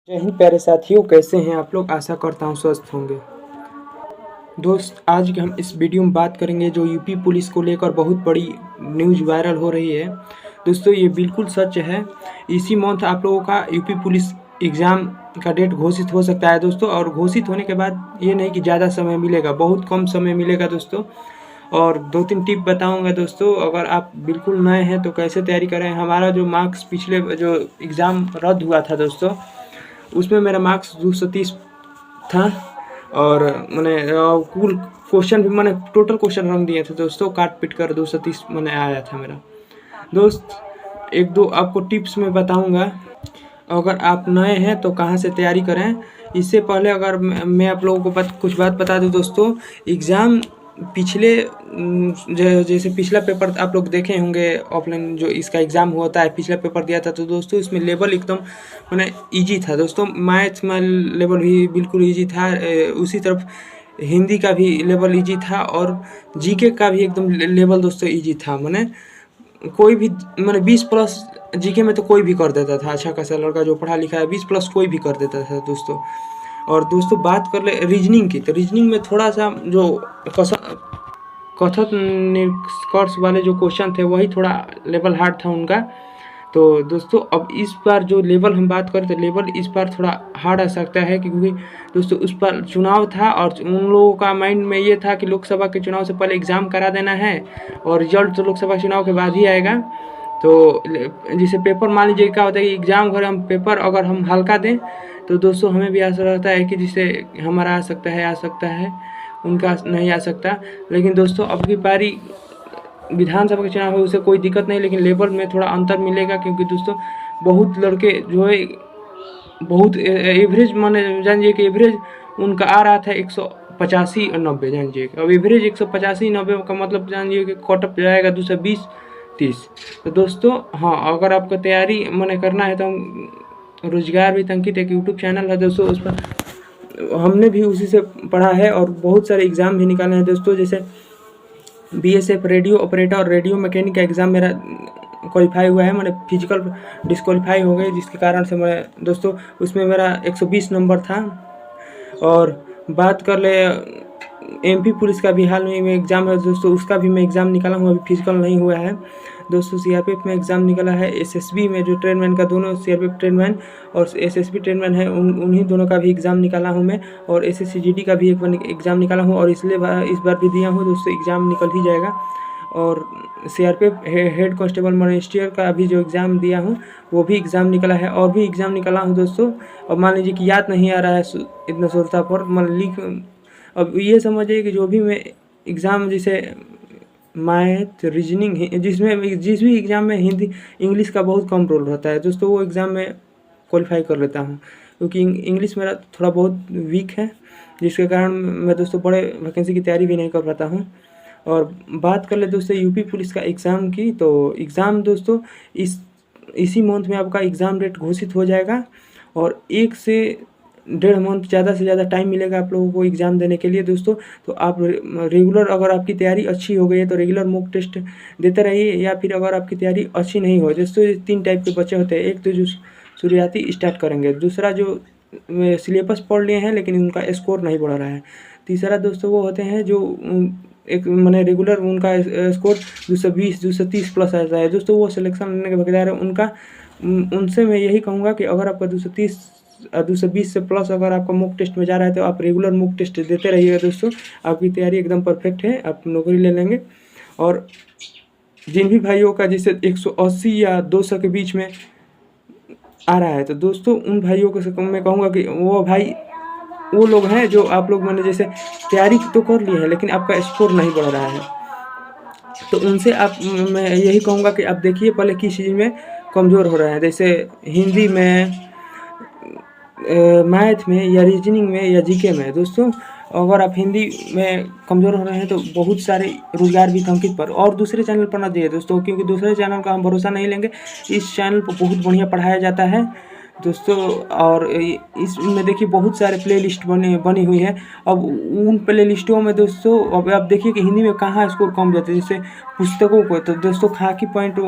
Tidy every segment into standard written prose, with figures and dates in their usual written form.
जय हिंद प्यारे साथियों, कैसे हैं आप लोग। आशा करता हूँ स्वस्थ होंगे। दोस्त, आज हम इस वीडियो में बात करेंगे जो यूपी पुलिस को लेकर बहुत बड़ी न्यूज़ वायरल हो रही है। दोस्तों, ये बिल्कुल सच है। इसी मंथ आप लोगों का यूपी पुलिस एग्ज़ाम का डेट घोषित हो सकता है दोस्तों। और घोषित होने के बाद ये नहीं कि ज़्यादा समय मिलेगा, बहुत कम समय मिलेगा दोस्तों। और 2-3 टिप बताऊंगा दोस्तों। अगर आप बिल्कुल नए हैं तो कैसे तैयारी करें। हमारा जो मार्क्स पिछले जो एग्ज़ाम रद्द हुआ था दोस्तों, उसमें मेरा मार्क्स 230 था। और मैंने कुल क्वेश्चन भी मैंने टोटल क्वेश्चन रंग दिए थे दोस्तों, काट पीट कर 230 मैंने आया था मेरा दोस्त। एक दो आपको टिप्स मैं बताऊंगा। अगर आप नए हैं तो कहाँ से तैयारी करें। इससे पहले अगर मैं आप लोगों को कुछ बात बता दूं दोस्तों। एग्ज़ाम पिछले जैसे पिछला पेपर आप लोग देखे होंगे, ऑफलाइन जो इसका एग्ज़ाम होता है, पिछला पेपर दिया था तो दोस्तों इसमें लेवल एकदम मैंने ईजी था दोस्तों। मैथ्स में लेवल भी बिल्कुल ईजी था। उसी तरफ हिंदी का भी लेवल ईजी था और जीके का भी एकदम लेवल दोस्तों ईजी था। मैंने कोई भी मैंने 20+ जीके में तो कोई भी कर देता था। अच्छा खासा लड़का जो पढ़ा लिखा है 20+ कोई भी कर देता था दोस्तों। और दोस्तों बात कर ले रीजनिंग की, तो रीजनिंग में थोड़ा सा जो कथक निष्कर्ष वाले जो क्वेश्चन थे वही थोड़ा लेवल हार्ड था उनका। तो दोस्तों अब इस बार जो लेवल हम बात करें तो लेवल इस बार थोड़ा हार्ड आ सकता है, क्योंकि दोस्तों उस पर चुनाव था और उन लोगों का माइंड में ये था कि लोकसभा के चुनाव से पहले एग्ज़ाम करा देना है और रिजल्ट तो लोकसभा चुनाव के बाद ही आएगा। तो जैसे पेपर मान लीजिए क्या होता है कि एग्ज़ाम घर हम पेपर अगर हम हल्का दें तो दोस्तों हमें भी आशा रहता है कि जिससे हमारा आ सकता है, उनका नहीं आ सकता। लेकिन दोस्तों अब की बारी विधानसभा के चुनाव है, उसे कोई दिक्कत नहीं, लेकिन लेवल में थोड़ा अंतर मिलेगा। क्योंकि दोस्तों बहुत लड़के जो है बहुत एवरेज माने जानिए कि एवरेज उनका आ रहा था 185 और 90 जानिए। अब एवरेज 185-90 का मतलब जानिए कि कटअप जाएगा 220-30। तो दोस्तों हाँ, अगर आपको तैयारी मैंने करना है तो हम रोजगार भी अंकित एक यूट्यूब चैनल है दोस्तों, उस पर हमने भी उसी से पढ़ा है और बहुत सारे एग्ज़ाम भी निकाले हैं दोस्तों। जैसे बीएसएफ रेडियो ऑपरेटर और रेडियो मैकेनिक का एग्ज़ाम मेरा क्वालिफाई हुआ है। मैंने फिजिकल डिस्क्वालीफाई हो गए, जिसके कारण से मैं दोस्तों उसमें मेरा 120 नंबर था। और बात कर ले एमपी पुलिस का भी हाल में एग्ज़ाम है दोस्तों, उसका भी मैं एग्ज़ाम निकाला हूँ, अभी फिजिकल नहीं हुआ है दोस्तों। सीआरपीएफ में एग्ज़ाम निकला है। एसएसबी में जो ट्रेनमैन का दोनों सीआरपीएफ ट्रेनमैन और एसएसबी ट्रेनमैन है उन्हीं दोनों का भी एग्ज़ाम निकाला हूँ मैं। और एसएससीजीडी का भी एक एग्ज़ाम निकाला हूँ और इस बार भी दिया हूँ दोस्तों, एग्ज़ाम निकल ही जाएगा। और सीआरपीएफ हेड कांस्टेबल मजिस्ट्रेट का भी जो एग्ज़ाम दिया हूँ वो भी एग्ज़ाम निकला है और भी एग्ज़ाम निकाला हूँ दोस्तों। अब मान लीजिए कि याद नहीं आ रहा है इतना सुरता पर अब ये समझिए कि जो भी मैं एग्ज़ाम जैसे मैथ रीजनिंग जिसमें जिस भी एग्ज़ाम में हिंदी इंग्लिश का बहुत कम रोल रहता है दोस्तों, वो एग्ज़ाम में क्वालिफाई कर लेता हूँ। क्योंकि इंग्लिश मेरा थोड़ा बहुत वीक है, जिसके कारण मैं दोस्तों बड़े वैकेंसी की तैयारी भी नहीं कर पाता हूँ। और बात कर ले दोस्तों यूपी पुलिस का एग्ज़ाम की, तो एग्ज़ाम दोस्तों इसी मंथ में आपका एग्ज़ाम डेट घोषित हो जाएगा। और 1 से 1.5 मंथ ज़्यादा से ज़्यादा टाइम मिलेगा आप लोगों को एग्ज़ाम देने के लिए दोस्तों। तो आप रेगुलर अगर आपकी तैयारी अच्छी हो गई है तो रेगुलर मॉक टेस्ट देते रहिए, या फिर अगर आपकी तैयारी अच्छी नहीं हो दोस्तों, 3 टाइप के बच्चे होते हैं। एक तो जो शुरुआती स्टार्ट करेंगे, दूसरा जो सिलेबस पढ़ लिए हैं लेकिन उनका स्कोर नहीं बढ़ रहा है, तीसरा दोस्तों वो होते हैं जो एक मैंने रेगुलर उनका स्कोर 220-230+ आता है दोस्तों, वो सिलेक्शन लेने के हकदार है उनका। उनसे मैं यही कहूँगा कि अगर आपका 220 से प्लस अगर आपका मॉक टेस्ट में जा रहा है तो आप रेगुलर मॉक टेस्ट देते रहिएगा दोस्तों। आपकी तैयारी एकदम परफेक्ट है, आप नौकरी ले लेंगे। और जिन भी भाइयों का जैसे 180 या 200 के बीच में आ रहा है तो दोस्तों उन भाइयों को मैं कहूँगा कि वो लोग हैं जो आप लोग मैंने जैसे तैयारी तो कर लिए हैं लेकिन आपका स्कोर नहीं बढ़ रहा है, तो उनसे मैं यही कहूँगा कि आप देखिए पहले किस चीज़ में कमज़ोर हो रहे हैं। जैसे हिंदी में, मैथ में या रीजनिंग में या जीके में दोस्तों। अगर आप हिंदी में कमज़ोर हो रहे हैं तो बहुत सारे रोजगार भी अंकित पर और दूसरे चैनल पर ना दिए दोस्तों, क्योंकि दूसरे चैनल का हम भरोसा नहीं लेंगे। इस चैनल पर बहुत बढ़िया पढ़ाया जाता है दोस्तों। और इसमें देखिए बहुत सारे प्लेलिस्ट बनी हुई है। अब उन प्लेलिस्टों में दोस्तों अब आप देखिए कि हिंदी में कहाँ स्कोर कम जाते हैं। जैसे पुस्तकों को तो दोस्तों खाकी पॉइंट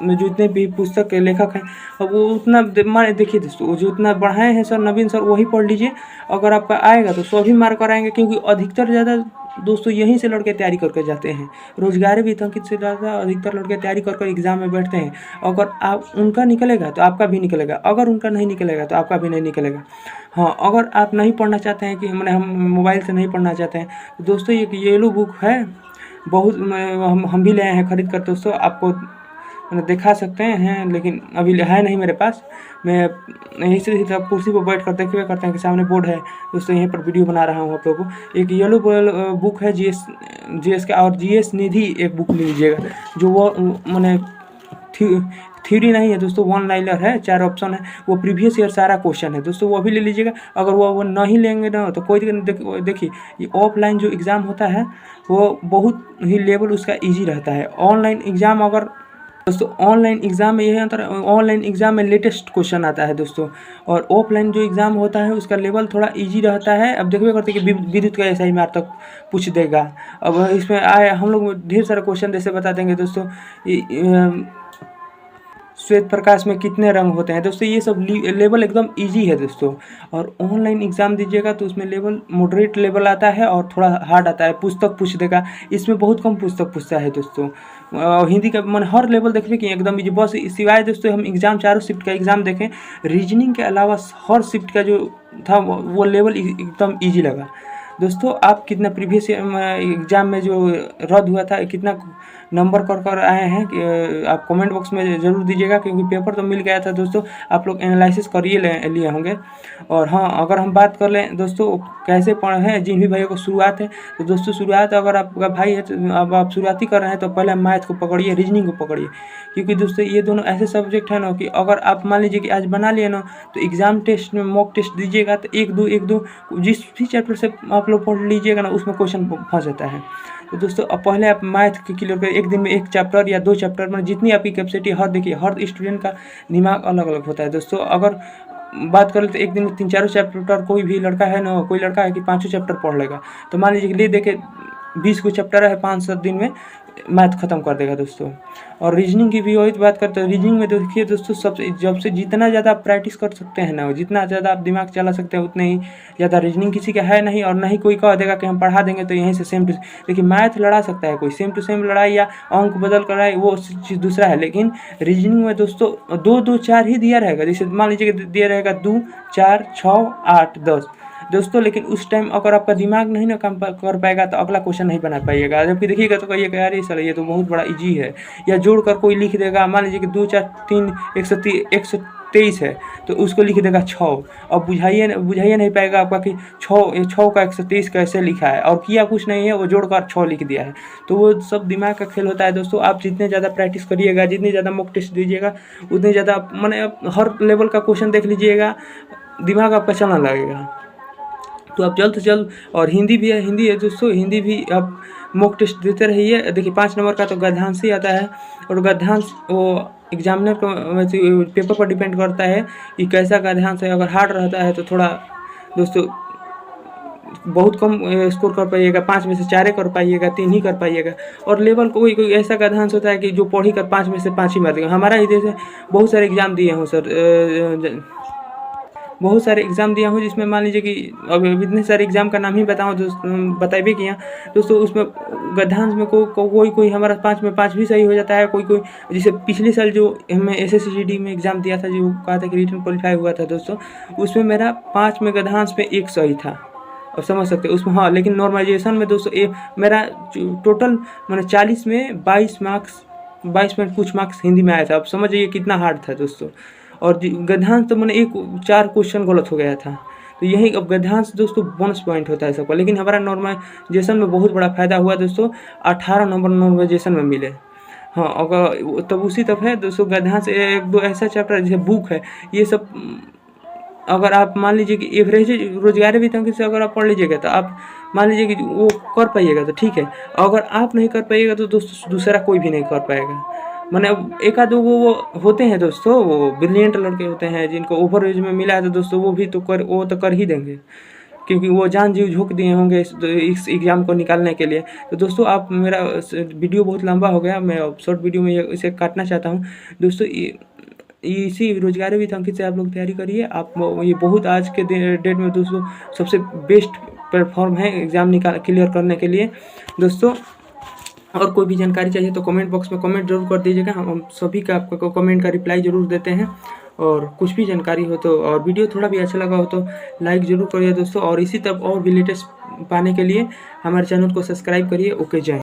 में जो इतने भी पुस्तक के लेखक हैं, अब वो उतना माने देखिए दोस्तों, वो जो इतना बढ़ाए हैं सर नवीन सर, वही पढ़ लीजिए। अगर आपका आएगा तो 100 भी मार्क कराएंगे, क्योंकि अधिकतर ज़्यादा दोस्तों यहीं से लड़के तैयारी करके जाते हैं। रोजगार भी अंकित से ज़्यादा अधिकतर लड़के तैयारी कर एग्जाम में बैठते हैं। अगर आप उनका निकलेगा तो आपका भी निकलेगा, अगर उनका नहीं निकलेगा तो आपका भी नहीं निकलेगा। हाँ, अगर आप नहीं पढ़ना चाहते हैं कि मैंने हम मोबाइल से नहीं पढ़ना चाहते हैं, तो दोस्तों ये येलो बुक है, बहुत हम भी ले आए हैं खरीद कर दोस्तों, आपको मैंने दिखा सकते हैं, लेकिन अभी है नहीं मेरे पास। मैं यहीं से कुर्सी पर बैठ कर देखिए करते हैं कि सामने बोर्ड है दोस्तों, यहीं पर वीडियो बना रहा हूँ आप लोगों को। एक येलो बुक है जीएस का, और जीएस निधि एक बुक ले लीजिएगा, जो वो मैंने थ्योरी नहीं है दोस्तों, वन लाइनर है, 4 ऑप्शन है, वो प्रीवियस ईयर सारा क्वेश्चन है दोस्तों, वो भी ले लीजिएगा। अगर वो नहीं लेंगे ना तो कोई देखिए, ये ऑफलाइन जो एग्ज़ाम होता है वो बहुत ही लेवल उसका ईजी रहता है। ऑनलाइन एग्ज़ाम अगर दोस्तों, ऑनलाइन एग्ज़ाम में यही अंतर है, ऑनलाइन एग्ज़ाम में लेटेस्ट क्वेश्चन आता है दोस्तों, और ऑफलाइन जो एग्ज़ाम होता है उसका लेवल थोड़ा इजी रहता है। अब देखिए करते कि विद्युत का ऐसा ही मार तक पूछ देगा। अब इसमें आए हम लोग ढेर सारा क्वेश्चन जैसे बता देंगे दोस्तों, श्वेत प्रकाश में कितने रंग होते हैं दोस्तों, ये सब लेवल एकदम इजी है दोस्तों। और ऑनलाइन एग्ज़ाम दीजिएगा तो उसमें लेवल मॉडरेट लेवल आता है और थोड़ा हार्ड आता है, पुस्तक पूछ देगा, इसमें बहुत कम पुस्तक पूछता है दोस्तों। हिंदी का मन हर लेवल देखिए कि एकदम इजी, बस सिवाय दोस्तों हम एग्ज़ाम चारों शिफ्ट का एग्ज़ाम देखें, रीजनिंग के अलावा हर शिफ्ट का जो था वो लेवल एकदम ईजी लगा दोस्तों। आप कितना प्रीवियस एग्ज़ाम में जो रद्द हुआ था, कितना नंबर कर आए हैं कि आप कमेंट बॉक्स में ज़रूर दीजिएगा, क्योंकि पेपर तो मिल गया था दोस्तों, आप लोग एनालिसिस करिए लिए होंगे। और हाँ, अगर हम बात कर लें दोस्तों कैसे पढ़े हैं, जिन भी भाइयों को शुरुआत है, तो दोस्तों शुरुआत अगर आपका भाई है तो अब आप शुरुआती कर रहे हैं तो पहले मैथ को पकड़िए, रीजनिंग को पकड़िए, क्योंकि दोस्तों ये दोनों ऐसे सब्जेक्ट हैं ना कि अगर आप मान लीजिए कि आज बना लिए ना, तो एग्ज़ाम टेस्ट में मॉक टेस्ट दीजिएगा तो एक दो जिस भी चैप्टर से आप लोग पढ़ लीजिएगा ना, उसमें क्वेश्चन फंस जाता है। तो दोस्तों अब पहले आप मैथ के क्लियर करें, एक दिन में एक चैप्टर या 2 चैप्टर में, जितनी आपकी कैपेसिटी, देखिए हर स्टूडेंट का दिमाग अलग अलग होता है दोस्तों। अगर बात करें तो एक दिन में 3-4 चैप्टर, कोई भी लड़का है ना, कोई लड़का है कि 5 चैप्टर पढ़ लेगा, तो मान लीजिए कि ले देखे 20 को चैप्टर है, 5-7 दिन में मैथ ख़त्म कर देगा दोस्तों। और रीजनिंग की भी वही बात करते हैं, रीजनिंग में देखिए दोस्तों, सबसे जब से जितना ज़्यादा आप प्रैक्टिस कर सकते हैं ना, जितना ज़्यादा आप दिमाग चला सकते हैं, उतने ही ज़्यादा रीजनिंग किसी का है नहीं। और नहीं कोई कह देगा कि हम पढ़ा देंगे तो यहीं से सेम टू, देखिए मैथ लड़ा सकता है कोई, सेम टू सेम लड़ाई या अंक बदल कर लड़ाई वो चीज़ दूसरा है, लेकिन रीजनिंग में दोस्तों 2-2-4 ही दिया रहेगा। जैसे मान लीजिए कि दिया रहेगा 2, 4, 6, 8, 10 दोस्तों, लेकिन उस टाइम अगर आपका दिमाग नहीं ना काम कर पाएगा तो अगला क्वेश्चन नहीं बना पाइएगा। जबकि देखिएगा तो कहिएगा यार सर ये तो बहुत बड़ा इजी है, या जोड़ कर कोई लिख देगा, मान लीजिए कि 2, 4, 3, 123 है तो उसको लिख देगा 6। अब बुझाइए नहीं पाएगा आपका कि 6 का 123 कैसे लिखा है, और किया कुछ नहीं है, वो जोड़कर 6 लिख दिया है। तो वो सब दिमाग का खेल होता है दोस्तों। आप जितने ज़्यादा प्रैक्टिस करिएगा, जितनी ज़्यादा मॉक टेस्ट दीजिएगा, उतनी ज़्यादा मैंने हर लेवल का क्वेश्चन देख लीजिएगा, दिमाग आपका चलने लगेगा। तो आप जल्द से जल्द, और हिंदी है दोस्तों, हिंदी भी आप मॉक टेस्ट देते रहिए। देखिए 5 नंबर का तो गद्यांश ही आता है, और गद्यांश वो एग्जामिनर को पेपर पर डिपेंड करता है कि कैसा गद्यांश है। अगर हार्ड रहता है तो थोड़ा दोस्तों बहुत कम स्कोर कर पाइएगा, 5 में से 4 कर पाइएगा, 3 ही कर पाइएगा। और लेवल कोई ऐसा गद्यांश होता है कि जो पढ़ी कर 5 में से 5 ही मार देगा। हमारा ही जैसे बहुत सारे एग्ज़ाम दिए हूँ सर, बहुत सारे एग्ज़ाम दिया हूँ, जिसमें मान लीजिए कि अब इतने सारे एग्ज़ाम का नाम ही बताऊँ बता भी किया दोस्तों, उसमें गद्यांश में कोई हमारा 5 में 5 भी सही हो जाता है। कोई जैसे पिछले साल जो हमें SSCGD में एग्ज़ाम दिया था, जो कहा था कि रिटन क्वालिफाई हुआ था दोस्तों, उसमें मेरा 5 में गद्यांश में 1 सही था, अब समझ सकते हैं उसमें। हाँ, लेकिन नॉर्मलाइजेशन में दोस्तों मेरा टोटल मैंने 40 में 22 में कुछ मार्क्स हिंदी में आया था। अब समझिए कितना हार्ड था दोस्तों। और गद्यांश तो मैंने 4 क्वेश्चन गलत हो गया था। तो यही अब गद्यांश दोस्तों बोनस पॉइंट होता है सबका, लेकिन हमारा नॉर्मलाइजेशन में बहुत बड़ा फायदा हुआ दोस्तों, 18 नंबर नॉर्मलाइजेशन में मिले। हाँ, अगर तब उसी तब है दोस्तों गद्यांश 1-2 ऐसा चैप्टर जैसे बुक है, ये सब अगर आप मान लीजिए कि एवरेज रोजगार भी तंग से अगर आप पढ़ लीजिएगा तो आप मान लीजिए कि वो कर पाइएगा तो ठीक है। अगर आप नहीं कर पाइएगा तो दोस्तों दूसरा कोई भी नहीं कर पाएगा। मैंने 1-2 वो होते हैं दोस्तों, वो ब्रिलियंट लड़के होते हैं जिनको ओवर एज में मिला है, तो दोस्तों वो तो कर ही देंगे, क्योंकि वो जान जी झोंक दिए होंगे इस एग्ज़ाम को निकालने के लिए। तो दोस्तों आप मेरा वीडियो बहुत लंबा हो गया, मैं शॉर्ट वीडियो में इसे काटना चाहता हूँ। दोस्तों इसी रोजगार विथ अंकित से आप लोग तैयारी करिए। आप ये बहुत आज के डेट में दोस्तों सबसे बेस्ट प्लेटफॉर्म है एग्ज़ाम क्लियर करने के लिए। दोस्तों और कोई भी जानकारी चाहिए तो कमेंट बॉक्स में कमेंट जरूर कर दीजिएगा, हम सभी का आपको कमेंट का रिप्लाई ज़रूर देते हैं। और कुछ भी जानकारी हो तो और वीडियो थोड़ा भी अच्छा लगा हो तो लाइक ज़रूर करिए दोस्तों। और इसी तरह और भी लेटेस्ट पाने के लिए हमारे चैनल को सब्सक्राइब करिए। ओके, जय।